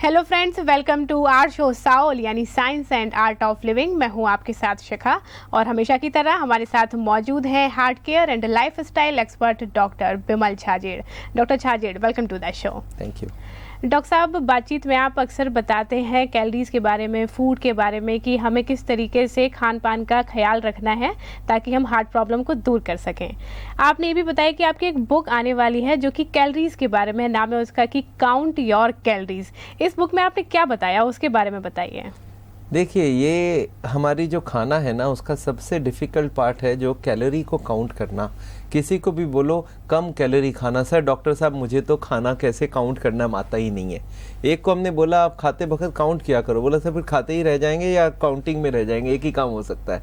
Hello friends, welcome to our show SAOL यानी science and art of living. मैं हूं आपके साथ शिखा और हमेशा की तरह हमारे साथ मौजूद हैं heart care and lifestyle expert doctor Bimal Chhajed. Doctor Chhajed, welcome to the show. Thank you. Doctor साहब, बातचीत में आप अक्सर बताते हैं कैलोरीज के बारे में, फूड के बारे में, कि हमें किस तरीके से खान पान का ख्याल रखना है ताकि हम हार्ट प्रॉब्लम को दूर कर सकें। आपने ये भी बताया कि आपकी एक बुक आने वाली है जो कि कैलोरीज के बारे में, नाम है उसका कि काउंट योर कैलोरीज। इस बुक में आपने क्या बताया, उसके बारे में बताइए। देखिए, ये हमारी जो खाना है ना, उसका सबसे डिफ़िकल्ट पार्ट है जो कैलोरी को काउंट करना। किसी को भी बोलो कम कैलोरी खाना, सर डॉक्टर साहब मुझे तो खाना कैसे काउंट करना आता ही नहीं है। एक को हमने बोला आप खाते वक्त काउंट किया करो, बोला सर फिर खाते ही रह जाएंगे या काउंटिंग में रह जाएंगे, एक ही काम हो सकता है।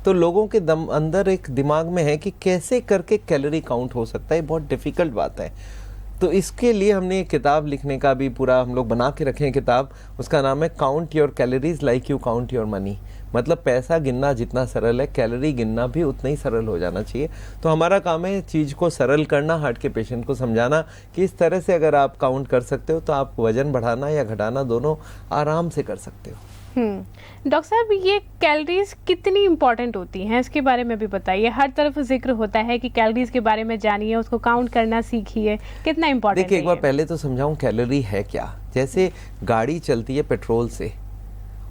तो लोगों के अंदर एक दिमाग में है कि कैसे करके कैलोरी काउंट हो सकता है, बहुत डिफ़िकल्ट बात है। तो इसके लिए हमने एक किताब लिखने का भी पूरा हम लोग बना के रखे हैं किताब, उसका नाम है count your calories like you count your money. मतलब पैसा गिनना जितना सरल है, कैलोरी गिनना भी उतना ही सरल हो जाना चाहिए। तो हमारा काम है चीज़ को सरल करना, हार्ट के पेशेंट को समझाना कि इस तरह से अगर आप काउंट कर सकते हो तो आप वजन बढ़ाना या घटाना दोनों आराम से कर सकते हो। डॉक्टर साहब, ये कैलोरीज कितनी इंपॉर्टेंट होती हैं, इसके बारे में भी बताइए। हर तरफ जिक्र होता है कि कैलोरीज के बारे में जानिए, उसको काउंट करना सीखिए, कितना इंपॉर्टेंट है। देखिए, एक बार पहले तो समझाऊं कैलोरी है क्या। जैसे गाड़ी चलती है पेट्रोल से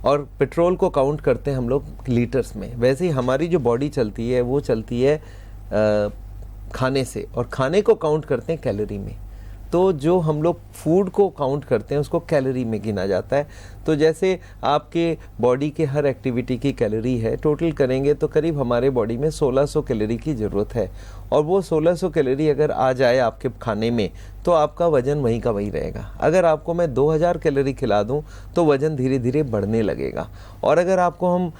और पेट्रोल को काउंट करते हैं हम लोग लीटर्स में, वैसे ही हमारी जो बॉडी चलती है वो चलती है खाने से, और खाने को काउंट करते हैं कैलोरी में। तो जो हम लोग फूड को काउंट करते हैं उसको कैलोरी में गिना जाता है। तो जैसे आपके बॉडी के हर एक्टिविटी की कैलोरी है, टोटल करेंगे तो करीब हमारे बॉडी में 1600 कैलोरी की ज़रूरत है, और वो 1600 कैलोरी अगर आ जाए आपके खाने में तो आपका वज़न वहीं का वहीं रहेगा। अगर आपको मैं 2000 कैलोरी खिला दूं तो वज़न धीरे धीरे बढ़ने लगेगा, और अगर आपको हम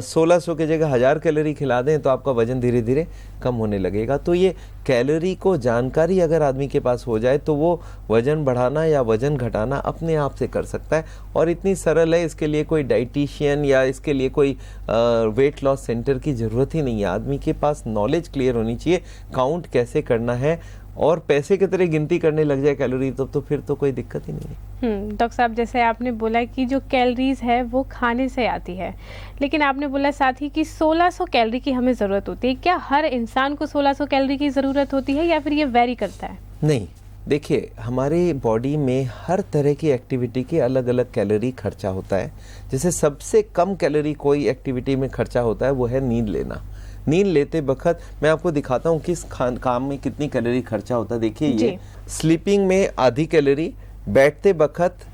1600 की जगह 1000 कैलोरी खिला दें तो आपका वज़न धीरे धीरे कम होने लगेगा। तो ये कैलोरी को जानकारी अगर आदमी के पास हो जाए तो वो वज़न बढ़ाना या वज़न घटाना अपने आप से कर सकता है, और इतनी सरल है। इसके लिए कोई डाइटिशियन या इसके लिए कोई वेट लॉस सेंटर की ज़रूरत ही नहीं है। आदमी के पास नॉलेज क्लियर होनी चाहिए काउंट कैसे करना है, और पैसे की तरह गिनती करने लग जाए कैलोरी तो फिर तो कोई दिक्कत ही नहीं है। डॉक्टर साहब, जैसे आपने बोला कि जो कैलोरीज है वो खाने से आती है, लेकिन आपने बोला साथ ही कि 1600 कैलोरी की हमें ज़रूरत होती है। क्या हर इंसान को 1600 कैलोरी की ज़रूरत होती है या फिर ये वेरी करता है? नहीं, देखिए हमारी बॉडी में हर तरह की एक्टिविटी की अलग अलग कैलोरी खर्चा होता है। जैसे सबसे कम कैलोरी कोई एक्टिविटी में खर्चा होता है वो है नींद लेना। नींद लेते वक्त मैं आपको दिखाता हूँ किस काम में कितनी कैलोरी खर्चा होता है। देखिए, ये स्लीपिंग में आधी कैलोरी, बैठते वक्त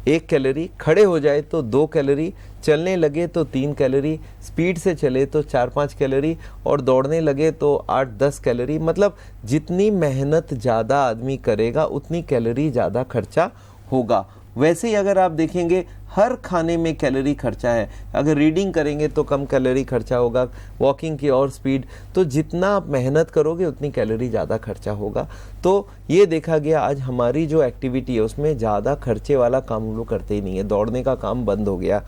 1 कैलोरी, खड़े हो जाए तो 2 कैलोरी, चलने लगे तो 3 कैलोरी, स्पीड से चले तो 4-5 कैलोरी, और दौड़ने लगे तो 8-10 कैलोरी। मतलब जितनी मेहनत ज़्यादा आदमी करेगा उतनी कैलोरी ज़्यादा खर्चा होगा। वैसे ही अगर आप देखेंगे हर खाने में कैलोरी खर्चा है। अगर रीडिंग करेंगे तो कम कैलोरी खर्चा होगा, वॉकिंग की और स्पीड, तो जितना आप मेहनत करोगे उतनी कैलोरी ज़्यादा खर्चा होगा। तो ये देखा गया आज हमारी जो एक्टिविटी है उसमें ज़्यादा खर्चे वाला काम हम लोग करते ही नहीं है। दौड़ने का काम बंद हो गया,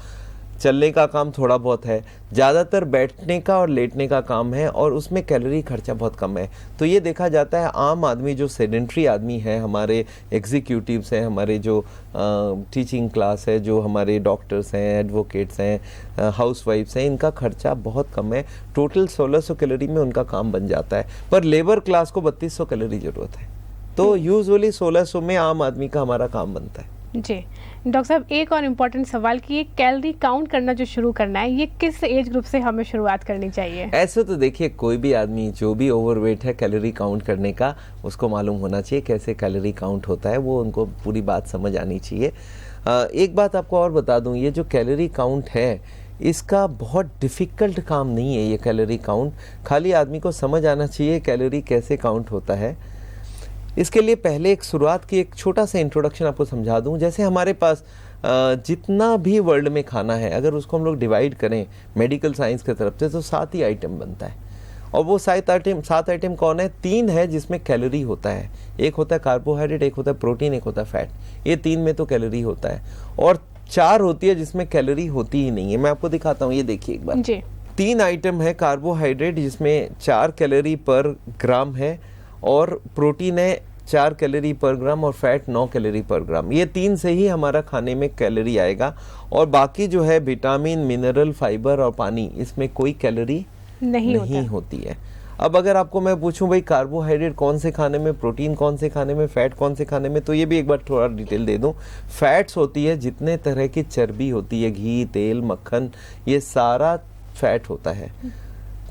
चलने का काम थोड़ा बहुत है, ज़्यादातर बैठने का और लेटने का काम है, और उसमें कैलोरी खर्चा बहुत कम है। तो ये देखा जाता है आम आदमी जो सेडेंट्री आदमी है, हमारे एग्जीक्यूटिव्स हैं, हमारे जो टीचिंग क्लास है, जो हमारे डॉक्टर्स हैं, एडवोकेट्स हैं, हाउसवाइफ्स हैं, इनका खर्चा बहुत कम है। टोटल 1600 कैलोरी में उनका काम बन जाता है, पर लेबर क्लास को 3200 कैलोरी ज़रूरत है। तो यूजुअली 1600 में आम आदमी का हमारा काम बनता है। जी डॉक्टर साहब, एक और इम्पोर्टेंट सवाल कि ये कैलोरी काउंट करना जो शुरू करना है, ये किस एज ग्रुप से हमें शुरुआत करनी चाहिए? ऐसे तो देखिए, कोई भी आदमी जो भी ओवरवेट है, कैलोरी काउंट करने का उसको मालूम होना चाहिए कैसे कैलोरी काउंट होता है, वो उनको पूरी बात समझ आनी चाहिए। एक बात आपको और बता दूं, ये जो कैलोरी काउंट है इसका बहुत डिफ़िकल्ट काम नहीं है। ये कैलोरी काउंट खाली आदमी को समझ आना चाहिए कैलोरी कैसे काउंट होता है। इसके लिए पहले एक शुरुआत की एक छोटा सा इंट्रोडक्शन आपको समझा दूं। जैसे हमारे पास जितना भी वर्ल्ड में खाना है, अगर उसको हम लोग डिवाइड करें मेडिकल साइंस की तरफ से तो 7 ही आइटम बनता है। और वो 7 आइटम कौन है? 3 है जिसमें कैलोरी होता है। एक होता है कार्बोहाइड्रेट, एक होता है प्रोटीन, एक होता है फैट। ये 3 में तो कैलोरी होता है, और 4 होती है जिसमें कैलोरी होती ही नहीं है। मैं आपको दिखाता हूँ, ये देखिए एक बार। 3 आइटम है कार्बोहाइड्रेट जिसमें 4 कैलोरी पर ग्राम है, और प्रोटीन है 4 कैलोरी पर ग्राम और फैट 9 कैलोरी पर ग्राम। ये 3 से ही हमारा खाने में कैलोरी आएगा, और बाकी जो है विटामिन, मिनरल, फाइबर और पानी, इसमें कोई कैलोरी नहीं होती है। अब अगर आपको मैं पूछूं भाई कार्बोहाइड्रेट कौन से खाने में, प्रोटीन कौन से खाने में, फैट कौन से खाने में, तो ये भी एक बार थोड़ा डिटेल दे दूं। फैट्स होती है जितने तरह की चर्बी होती है, घी, तेल, मक्खन, ये सारा फैट होता है।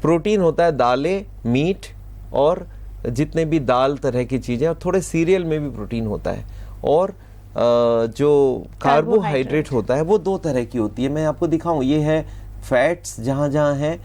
प्रोटीन होता है दालें, मीट और जितने भी दाल तरह की चीजें, और थोड़े सीरियल में भी प्रोटीन होता है। और जो कार्बोहाइड्रेट होता है वो 2 तरह की होती है। मैं आपको दिखाऊं, ये है फैट्स जहां जहां है,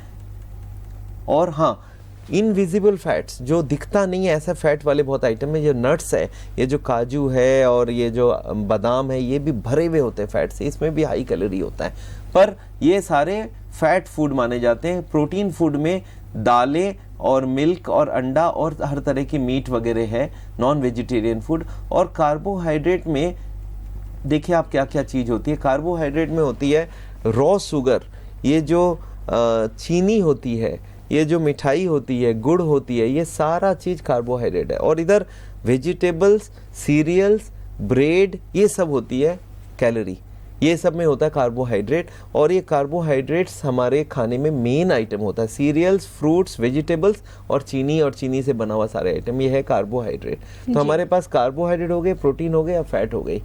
और हाँ इनविजिबल फैट्स जो दिखता नहीं है, ऐसा फैट वाले बहुत आइटम है। जो नट्स है, ये जो काजू है और ये जो बादाम है, ये भी भरे हुए होते हैं फैट से, इसमें भी हाई कैलोरी होता है, पर ये सारे फैट फूड माने जाते हैं। प्रोटीन फूड में दालें और मिल्क और अंडा और हर तरह की मीट वगैरह है, नॉन वेजिटेरियन फूड। और कार्बोहाइड्रेट में देखिए आप क्या क्या चीज होती है। कार्बोहाइड्रेट में होती है रॉ शुगर, ये जो चीनी होती है, ये जो मिठाई होती है, गुड़ होती है, ये सारा चीज कार्बोहाइड्रेट है। और इधर वेजिटेबल्स, सीरियल्स, ब्रेड, ये सब होती है कैलोरी, ये सब में होता है कार्बोहाइड्रेट। और ये कार्बोहाइड्रेट्स हमारे खाने में मेन आइटम होता है। सीरियल्स, फ्रूट्स, वेजिटेबल्स और चीनी से बना हुआ सारे आइटम, ये है कार्बोहाइड्रेट। तो हमारे पास कार्बोहाइड्रेट हो गए, प्रोटीन हो गए, या फैट हो गई।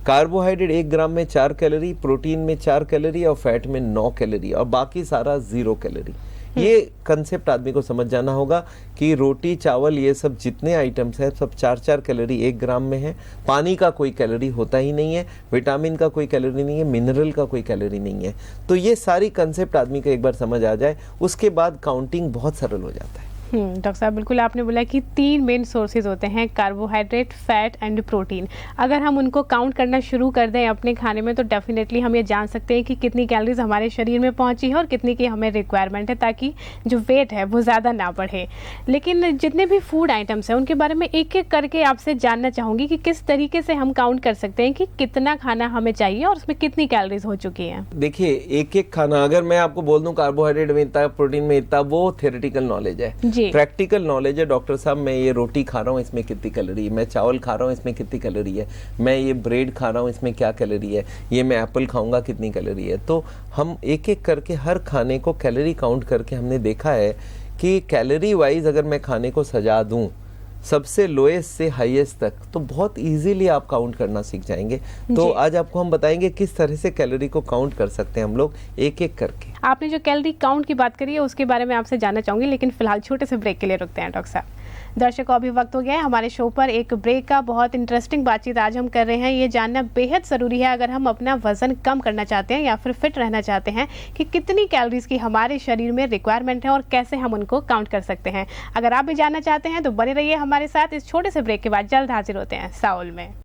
कार्बोहाइड्रेट 1 ग्राम में 4 कैलोरी, प्रोटीन में 4 कैलोरी और फैट में 9 कैलोरी, और बाकी सारा 0 कैलोरी। ये कंसेप्ट आदमी को समझ जाना होगा कि रोटी, चावल, ये सब जितने आइटम्स हैं सब 4-4 कैलोरी 1 ग्राम में है। पानी का कोई कैलोरी होता ही नहीं है, विटामिन का कोई कैलोरी नहीं है, मिनरल का कोई कैलोरी नहीं है। तो ये सारी कंसेप्ट आदमी को एक बार समझ आ जाए, उसके बाद काउंटिंग बहुत सरल हो जाता है। डॉक्टर साहब, बिल्कुल आपने बोला कि 3 मेन सोर्सेज होते हैं, कार्बोहाइड्रेट, फैट एंड प्रोटीन। अगर हम उनको काउंट करना शुरू कर दें अपने खाने में, तो डेफिनेटली हम ये जान सकते हैं कि कितनी कैलोरीज हमारे शरीर में पहुंची है और कितनी की हमें रिक्वायरमेंट है, ताकि जो वेट है वो ज़्यादा ना बढ़े। लेकिन जितने भी फूड आइटम्स हैं उनके बारे में एक एक करके आपसे जानना चाहूँगी कि किस तरीके से हम काउंट कर सकते हैं कि कितना खाना हमें चाहिए और उसमें कितनी कैलोरीज हो चुकी हैं। देखिए एक एक खाना, अगर मैं आपको बोल दूं कार्बोहाइड्रेट में इतना, प्रोटीन में इतना, वो थियोरेटिकल नॉलेज है। प्रैक्टिकल नॉलेज है, डॉक्टर साहब मैं ये रोटी खा रहा हूँ, इसमें कितनी कैलोरी है, मैं चावल खा रहा हूँ, इसमें कितनी कैलोरी है, मैं ये ब्रेड खा रहा हूँ, इसमें क्या कैलोरी है, ये मैं एप्पल खाऊंगा, कितनी कैलोरी है। तो हम एक एक करके हर खाने को कैलोरी काउंट करके हमने देखा है कि कैलोरी वाइज अगर मैं खाने को सजा दूं सबसे लोएस्ट से हाईएस्ट तक, तो बहुत इजीली आप काउंट करना सीख जाएंगे। तो आज आपको हम बताएंगे किस तरह से कैलोरी को काउंट कर सकते हैं हम लोग एक एक करके। आपने जो कैलोरी काउंट की बात करी है उसके बारे में आपसे जानना चाहूंगी, लेकिन फिलहाल छोटे से ब्रेक के लिए रुकते हैं डॉक्टर साहब। दर्शकों, अभी वक्त हो गया है हमारे शो पर एक ब्रेक का। बहुत इंटरेस्टिंग बातचीत आज हम कर रहे हैं। ये जानना बेहद ज़रूरी है अगर हम अपना वजन कम करना चाहते हैं या फिर फिट रहना चाहते हैं कि कितनी कैलोरीज की हमारे शरीर में रिक्वायरमेंट है और कैसे हम उनको काउंट कर सकते हैं। अगर आप भी जानना चाहते हैं तो बने रहिए हमारे साथ। इस छोटे से ब्रेक के बाद जल्द हाजिर होते हैं साउल में।